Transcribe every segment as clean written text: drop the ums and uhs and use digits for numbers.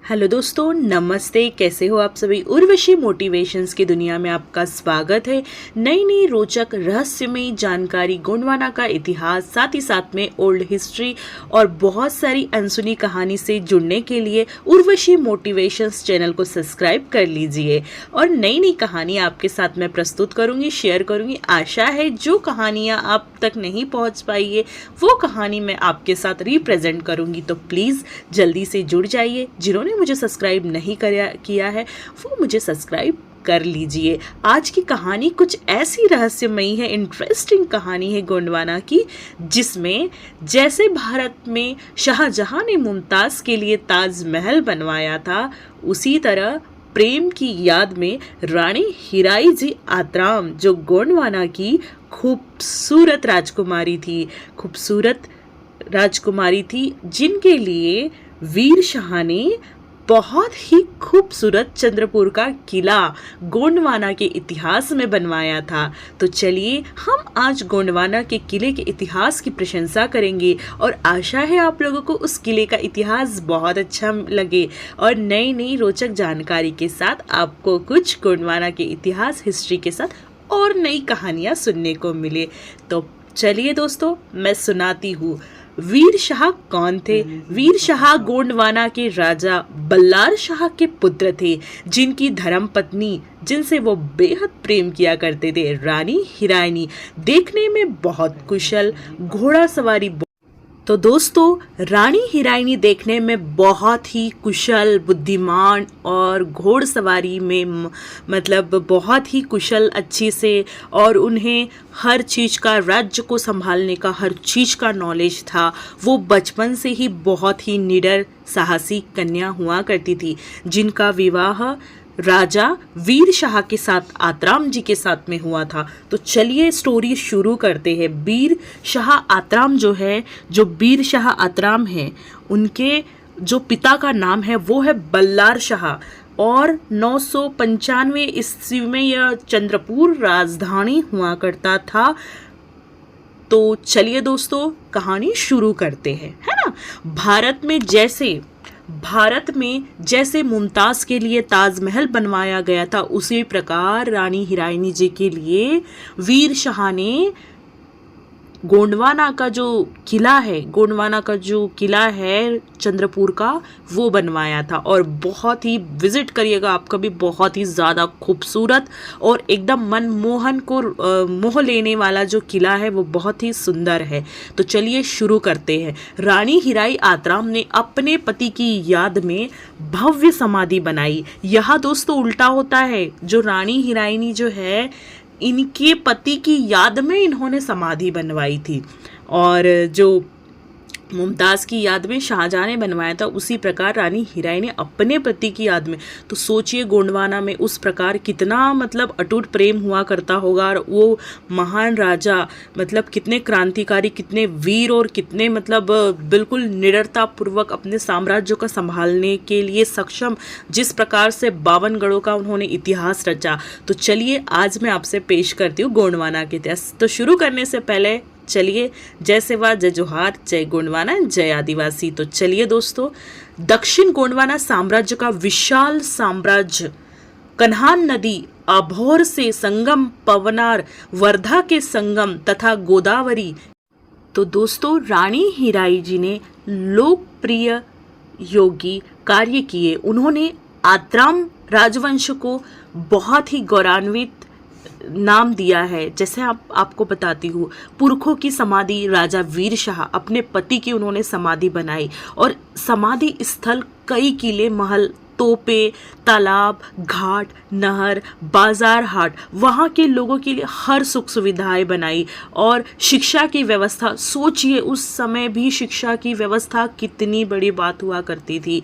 Hello दोस्तों, नमस्ते। कैसे हो आप सभी। उर्वशी मोटिवेशंस की दुनिया में आपका स्वागत है। नई नई रोचक रहस्यमयी जानकारी, गोंडवाना का इतिहास, साथ ही साथ में ओल्ड हिस्ट्री और बहुत सारी अनसुनी कहानी से जुड़ने के लिए उर्वशी मोटिवेशंस चैनल को सब्सक्राइब कर लीजिए और नई नई कहानी आपके साथ मैं प्रस्तुत करूंगी, शेयर करूंगी। आशा है जो कहानियां आप तक नहीं पहुंच पाई है वो कहानी मैं आपके साथ रिप्रेजेंट करूंगी। तो प्लीज़ जल्दी से जुड़ जाइए। जिन्होंने मुझे सब्सक्राइब नहीं किया है वो मुझे सब्सक्राइब कर लीजिए। आज की कहानी कुछ ऐसी रहस्यमयी है, इंटरेस्टिंग कहानी है गोंडवाना की, जिसमें जैसे भारत में शाहजहां ने मुमताज़ के लिए ताजमहल बनवाया था, उसी तरह प्रेम की याद में रानी हीराई जी आत्राम, जो गोंडवाना की खूबसूरत राजकुमारी थी, जिनके लिए वीर शाह ने बहुत ही खूबसूरत चंद्रपुर का किला गोंडवाना के इतिहास में बनवाया था। तो चलिए हम आज गोंडवाना के किले के इतिहास की प्रशंसा करेंगे और आशा है आप लोगों को उस किले का इतिहास बहुत अच्छा लगे और नई नई रोचक जानकारी के साथ आपको कुछ गोंडवाना के इतिहास, हिस्ट्री के साथ और नई कहानियाँ सुनने को मिले। तो चलिए दोस्तों, मैं सुनाती हूँ। वीर शाह कौन थे। वीर शाह गोंडवाना के राजा बल्लार शाह के पुत्र थे, जिनकी धर्म पत्नी, जिनसे वो बेहद प्रेम किया करते थे, रानी हीरानी, देखने में बहुत कुशल, घोड़ा सवारी। तो दोस्तों, रानी हीरानी देखने में बहुत ही कुशल, बुद्धिमान और घोड़सवारी में मतलब बहुत ही कुशल अच्छी से, और उन्हें हर चीज़ का, राज्य को संभालने का हर चीज़ का नॉलेज था। वो बचपन से ही बहुत ही निडर, साहसी कन्या हुआ करती थी, जिनका विवाह राजा वीर शाह के साथ, आत्राम जी के साथ में हुआ था। तो चलिए स्टोरी शुरू करते हैं। वीर शाह आत्राम जो वीर शाह आत्राम है, उनके जो पिता का नाम है वो है बल्लार शाह, और 995 ईस्वी में यह चंद्रपुर राजधानी हुआ करता था। तो चलिए दोस्तों कहानी शुरू करते हैं, है ना। भारत में जैसे मुमताज़ के लिए ताजमहल बनवाया गया था, उसी प्रकार रानी हीरानी जी के लिए वीर शाह ने गोंडवाना का जो किला है चंद्रपुर का, वो बनवाया था। और बहुत ही विजिट करिएगा, आपका भी बहुत ही ज़्यादा खूबसूरत और एकदम मनमोहन को मोह लेने वाला जो किला है वो बहुत ही सुंदर है। तो चलिए शुरू करते हैं। रानी हीराई आत्राम ने अपने पति की याद में भव्य समाधि बनाई। यह दोस्तों उल्टा होता है, जो रानी हीरानी जो है, इनके पति की याद में इन्होंने समाधि बनवाई थी, और जो मुमताज़ की याद में शाहजहां ने बनवाया था, उसी प्रकार रानी हीराई ने अपने पति की याद में। तो सोचिए गोंडवाना में उस प्रकार कितना मतलब अटूट प्रेम हुआ करता होगा, और वो महान राजा मतलब कितने क्रांतिकारी, कितने वीर और कितने मतलब बिल्कुल निडरतापूर्वक अपने साम्राज्य का संभालने के लिए सक्षम, जिस प्रकार से 52 गढ़ों का उन्होंने इतिहास रचा। तो चलिए आज मैं आपसे पेश करती हूँ गोंडवाना के इतिहास। तो शुरू करने से पहले चलिए जय सेवा, जय जोहार, जय गोंडवाना, जय आदिवासी। तो चलिए दोस्तों, दक्षिण गोंडवाना साम्राज्य का विशाल साम्राज्य, कन्हान नदी, अभोर से संगम, पवनार, वर्धा के संगम तथा गोदावरी। तो दोस्तों, रानी हीराई जी ने लोकप्रिय योगी कार्य किए। उन्होंने आत्राम राजवंश को बहुत ही गौरवान्वित नाम दिया है। जैसे आपको बताती हूँ, पुरखों की समाधि राजा वीर शाह, अपने पति की उन्होंने समाधि बनाई, और समाधि स्थल कई किले, महल, तोपे, तालाब, घाट, नहर, बाजार हाट, वहाँ के लोगों के लिए हर सुख सुविधाएं बनाई। और शिक्षा की व्यवस्था, सोचिए उस समय भी शिक्षा की व्यवस्था कितनी बड़ी बात हुआ करती थी,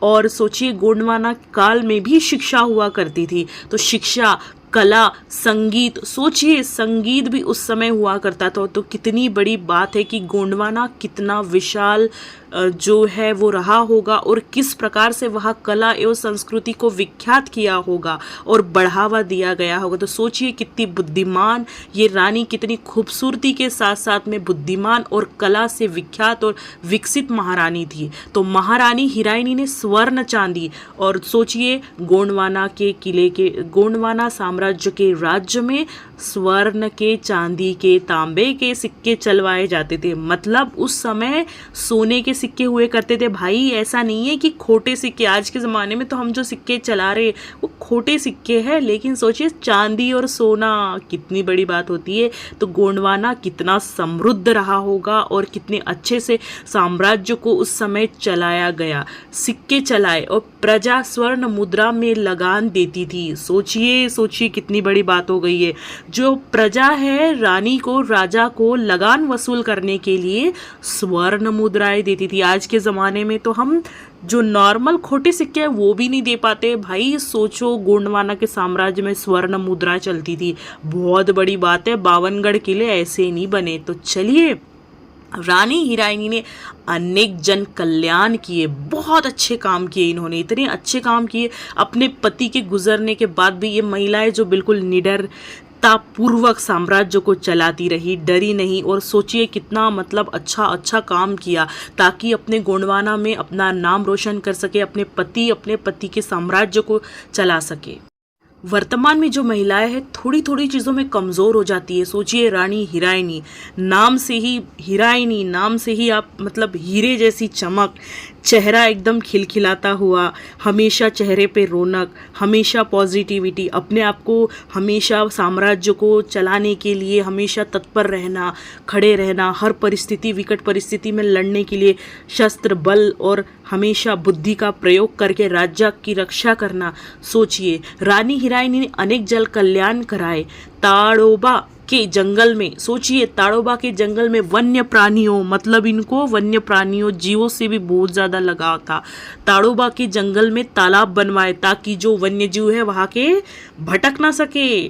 और सोचिए गोंडवाना काल में भी शिक्षा हुआ करती थी। तो शिक्षा, कला, संगीत, सोचिए संगीत भी उस समय हुआ करता था। तो कितनी बड़ी बात है कि गोंडवाना कितना विशाल जो है वो रहा होगा और किस प्रकार से वह कला एवं संस्कृति को विख्यात किया होगा और बढ़ावा दिया गया होगा। तो सोचिए कितनी बुद्धिमान ये रानी, कितनी खूबसूरती के साथ साथ में बुद्धिमान और कला से विख्यात और विकसित महारानी थी। तो महारानी हिराइनी ने स्वर्ण चांदी और सोचिए गोंडवाना के किले के, गोंडवाना साम्राज्य के राज्य में स्वर्ण के, चांदी के, तांबे के सिक्के चलवाए जाते थे। मतलब उस समय सोने के सिक्के हुए करते थे भाई, ऐसा नहीं है कि खोटे सिक्के। आज के ज़माने में तो हम जो सिक्के चला रहे वो खोटे सिक्के हैं, लेकिन सोचिए चांदी और सोना, कितनी बड़ी बात होती है। तो गोंडवाना कितना समृद्ध रहा होगा और कितने अच्छे से साम्राज्य को उस समय चलाया गया। सिक्के चलाए और प्रजा स्वर्ण मुद्रा में लगान देती थी। सोचिए सोचिए कितनी बड़ी बात हो गई है। जो प्रजा है रानी को, राजा को लगान वसूल करने के लिए स्वर्ण मुद्राएं देती थी। आज के ज़माने में तो हम जो नॉर्मल खोटे सिक्के हैं वो भी नहीं दे पाते भाई। सोचो गोंडवाना के साम्राज्य में स्वर्ण मुद्रा चलती थी, बहुत बड़ी बात है। 52गढ़ किले ऐसे नहीं बने। तो चलिए, रानी हिराइनी ने अनेक जन कल्याण किए, बहुत अच्छे काम किए इन्होंने, इतने अच्छे काम किए। अपने पति के गुजरने के बाद भी ये महिलाएं जो बिल्कुल निडर पूर्वक साम्राज्य को चलाती रही, डरी नहीं। और सोचिए कितना मतलब अच्छा काम किया ताकि अपने गोंडवाना में अपना नाम रोशन कर सके, अपने पति के साम्राज्य को चला सके। वर्तमान में जो महिलाएं हैं थोड़ी थोड़ी चीज़ों में कमज़ोर हो जाती है। सोचिए रानी हिराइनी, नाम से ही हिराइनी, नाम से ही आप मतलब हीरे जैसी चमक, चेहरा एकदम खिलखिलाता हुआ, हमेशा चेहरे पे रौनक, हमेशा पॉजिटिविटी, अपने आप को हमेशा साम्राज्य को चलाने के लिए हमेशा तत्पर रहना, खड़े रहना, हर परिस्थिति, विकट परिस्थिति में लड़ने के लिए शस्त्र बल और हमेशा बुद्धि का प्रयोग करके राज्य की रक्षा करना। सोचिए रानी हिराइनी ने अनेक जल कल्याण कराए। ताड़ोबा के जंगल में, सोचिए ताड़ोबा के जंगल में वन्य प्राणियों, मतलब इनको वन्य प्राणियों, जीवों से भी बहुत ज़्यादा लगाव था। ताड़ोबा के जंगल में तालाब बनवाए ताकि जो वन्य जीव है वहाँ के भटक ना सके,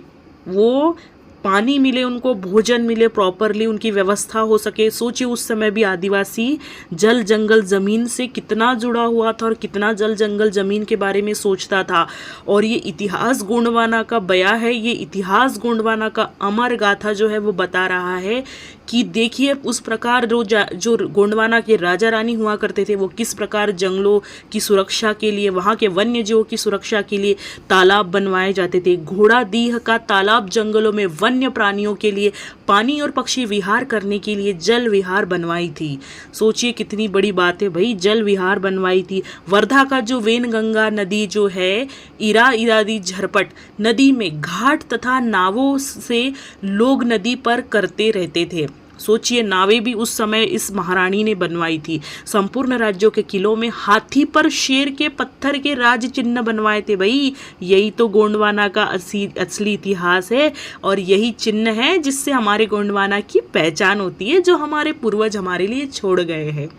वो पानी मिले, उनको भोजन मिले, प्रॉपरली उनकी व्यवस्था हो सके। सोचिए उस समय भी आदिवासी जल जंगल ज़मीन से कितना जुड़ा हुआ था और कितना जल जंगल ज़मीन के बारे में सोचता था। और ये इतिहास गोंडवाना का बया है, ये इतिहास गोंडवाना का अमर गाथा जो है वो बता रहा है कि देखिए उस प्रकार जो गोंडवाना के राजा रानी हुआ करते थे वो किस प्रकार जंगलों की सुरक्षा के लिए, वहाँ के वन्य जीवों की सुरक्षा के लिए तालाब बनवाए जाते थे। घोड़ादीह का तालाब जंगलों में वन्य प्राणियों के लिए, पानी और पक्षी विहार करने के लिए जल विहार बनवाई थी। सोचिए कितनी बड़ी बात है भाई, जल विहार बनवाई थी। वर्धा का जो वेनगंगा नदी जो है, इरादी झरपट नदी में घाट तथा नावों से लोग नदी पर करते रहते थे। सोचिए नावें भी उस समय इस महारानी ने बनवाई थी। संपूर्ण राज्यों के किलों में हाथी पर शेर के पत्थर के राज चिन्ह बनवाए थे भाई। यही तो गोंडवाना का असली इतिहास है और यही चिन्ह है जिससे हमारे गोंडवाना की पहचान होती है, जो हमारे पूर्वज हमारे लिए छोड़ गए हैं।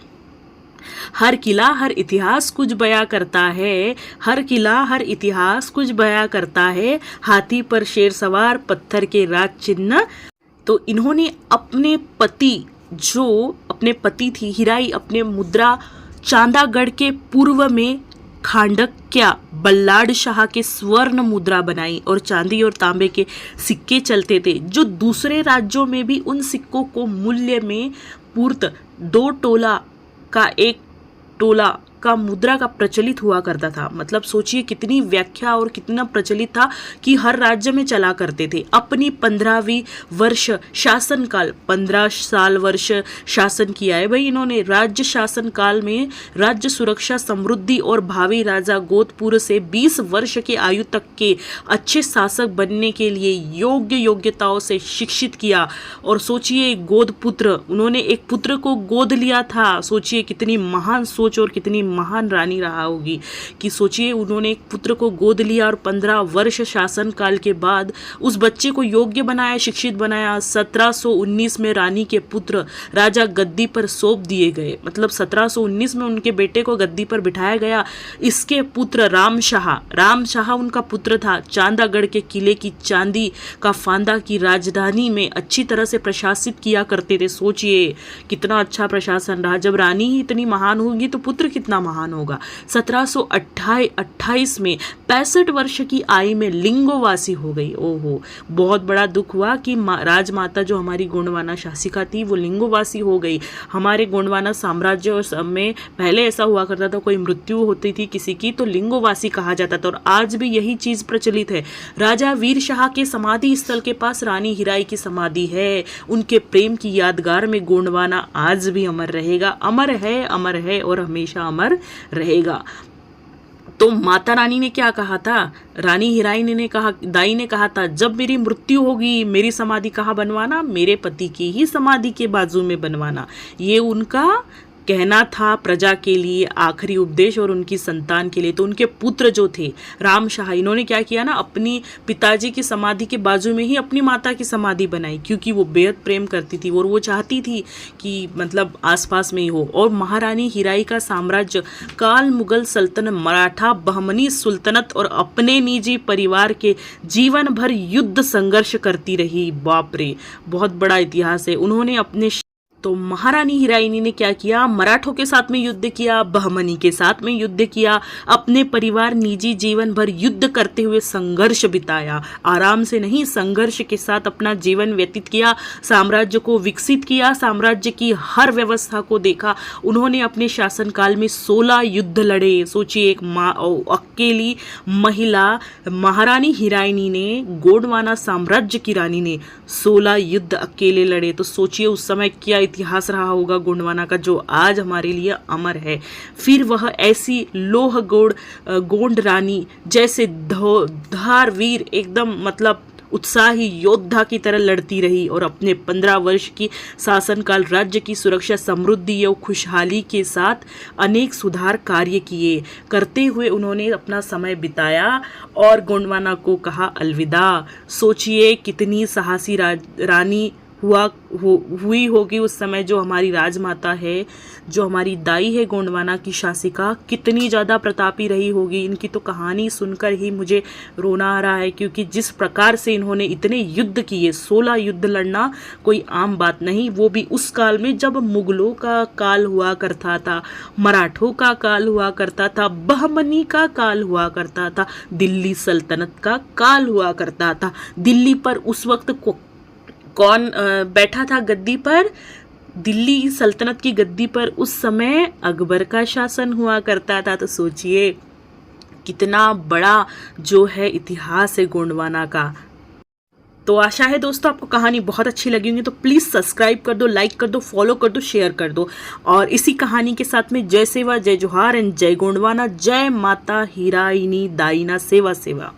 हर किला हर इतिहास कुछ बयां करता है, हर किला हर इतिहास कुछ बयां करता है, हाथी पर शेर सवार, पत्थर के राज चिन्ह। तो इन्होंने अपने पति, जो अपने पति थी हिराई, अपने मुद्रा चांदागढ़ के पूर्व में खांडक्या बल्लाड शाह के स्वर्ण मुद्रा बनाई और चांदी और तांबे के सिक्के चलते थे, जो दूसरे राज्यों में भी उन सिक्कों को मूल्य में पूर्त 2 टोला का 1 टोला का मुद्रा का प्रचलित हुआ करता था। मतलब सोचिए कितनी व्याख्या और कितना प्रचलित था कि हर राज्य में चला करते थे। अपनी 15वीं वर्ष शासनकाल, 15 साल वर्ष शासन किया है भाई इन्होंने। राज्य शासन काल में राज्य सुरक्षा, समृद्धि और भावी राजा गोदपुर से 20 वर्ष के आयु तक के अच्छे शासक बनने के लिए योग्यताओं से शिक्षित किया। और सोचिए गोदपुत्र, उन्होंने एक पुत्र को गोद लिया था। सोचिए कितनी महान सोच और कितनी महान रानी रहा होगी कि सोचिए उन्होंने एक पुत्र को गोद लिया और 15 वर्ष शासन काल के बाद उस बच्चे को योग्य बनाया, शिक्षित बनाया। 1719 में रानी के पुत्र राजा गद्दी पर सौंप दिए गए, मतलब 1719 में उनके बेटे को गद्दी पर बिठाया गया। इसके पुत्र राम शाह उनका पुत्र था। चांदागढ़ के किले की चांदी का फांदा की राजधानी में अच्छी तरह से प्रशासित किया करते थे। सोचिए कितना अच्छा प्रशासन रहा। जब रानी ही इतनी महान होगी तो पुत्र कितना महान होगा। 1728 में 65 वर्ष की आयु में लिंगोवासी हो गई। ओहो, बहुत बड़ा दुख हुआ कि राजमाता जो हमारी गोंडवाना शासिका थी वो लिंगोवासी हो गई। हमारे गोंडवाना साम्राज्य में पहले ऐसा हुआ करता था, कोई मृत्यु होती थी किसी की तो लिंगोवासी कहा जाता था, और आज भी यही चीज प्रचलित है। राजा वीर शाह के समाधि स्थल के पास रानी हीराई की समाधि है। उनके प्रेम की यादगार में गोंडवाना आज भी अमर रहेगा, अमर है और हमेशा अमर रहेगा। तो माता रानी ने क्या कहा था, रानी हीराई ने कहा, दाई ने कहा था, जब मेरी मृत्यु होगी मेरी समाधि कहाँ बनवाना, मेरे पति की ही समाधि के बाजू में बनवाना। ये उनका कहना था प्रजा के लिए, आखिरी उपदेश और उनकी संतान के लिए। तो उनके पुत्र जो थे राम शाह, इन्होंने क्या किया ना, अपनी पिताजी की समाधि के बाजू में ही अपनी माता की समाधि बनाई, क्योंकि वो बेहद प्रेम करती थी और वो चाहती थी कि मतलब आसपास में ही हो। और महारानी हीराई का साम्राज्य काल मुगल सल्तनत, मराठा बहमनी सुल्तनत और अपने निजी परिवार के जीवन भर युद्ध संघर्ष करती रही। बाप रे, बहुत बड़ा इतिहास है। उन्होंने अपने तो महारानी हीराई ने क्या किया, मराठों के साथ में युद्ध किया, बहमनी के साथ में युद्ध किया, अपने परिवार निजी जीवन भर युद्ध करते हुए संघर्ष बिताया। आराम से नहीं, संघर्ष के साथ अपना जीवन व्यतीत किया, साम्राज्य को विकसित किया, साम्राज्य की हर व्यवस्था को देखा। उन्होंने अपने शासनकाल में 16 युद्ध लड़े। सोचिए, एक अकेली महिला महारानी हीराई ने, गोंडवाना साम्राज्य की रानी ने 16 युद्ध अकेले लड़े। तो सोचिए उस समय क्या इतिहास रहा होगा गोंडवाना का, जो आज हमारे लिए अमर है। फिर वह ऐसी लोह गोंड रानी जैसे धारवीर एकदम मतलब उत्साही योद्धा की तरह लड़ती रही और अपने 15 वर्ष की शासनकाल राज्य की सुरक्षा, समृद्धि और खुशहाली के साथ अनेक सुधार कार्य किए करते हुए उन्होंने अपना समय बिताया और गोंडवाना को कहा अलविदा। सोचिए कितनी साहसी रानी हुई होगी उस समय, जो हमारी राजमाता है, जो हमारी दाई है गोंडवाना की शासिका, कितनी ज़्यादा प्रतापी रही होगी। इनकी तो कहानी सुनकर ही मुझे रोना आ रहा है, क्योंकि जिस प्रकार से इन्होंने इतने युद्ध किए, 16 युद्ध लड़ना कोई आम बात नहीं, वो भी उस काल में जब मुगलों का काल हुआ करता था, मराठों का काल हुआ करता था, बहमनी का काल हुआ करता था, दिल्ली सल्तनत का काल हुआ करता था। दिल्ली पर उस वक्त कौन बैठा था गद्दी पर, दिल्ली सल्तनत की गद्दी पर उस समय अकबर का शासन हुआ करता था। तो सोचिए कितना बड़ा जो है इतिहास है गोंडवाना का। तो आशा है दोस्तों आपको कहानी बहुत अच्छी लगी होगी, तो प्लीज़ सब्सक्राइब कर दो, लाइक कर दो, फॉलो कर दो, शेयर कर दो। और इसी कहानी के साथ में जय सेवा, जय जोहार एंड जय गोंडवाना, जय माता हीराइनी दाइना सेवा सेवा।